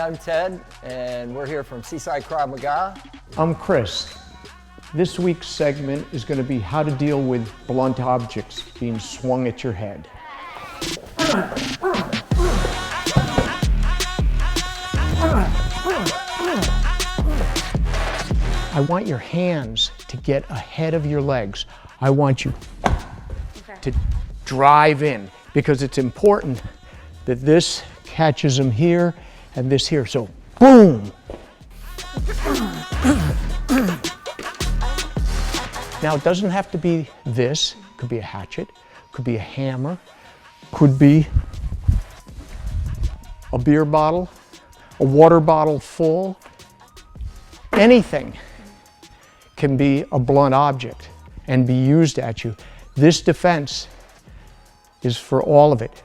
I'm Ted, and we're here from Seaside Krav Maga. I'm Chris. This week's segment is going to be how to deal with blunt objects being swung at your head. I want your hands to get ahead of your legs. I want you to drive in, because it's important that this catches them here and this here. So, boom! Now, it doesn't have to be this. It could be a hatchet, could be a hammer, could be a beer bottle, a water bottle full. Anything can be a blunt object and be used at you. This defense is for all of it.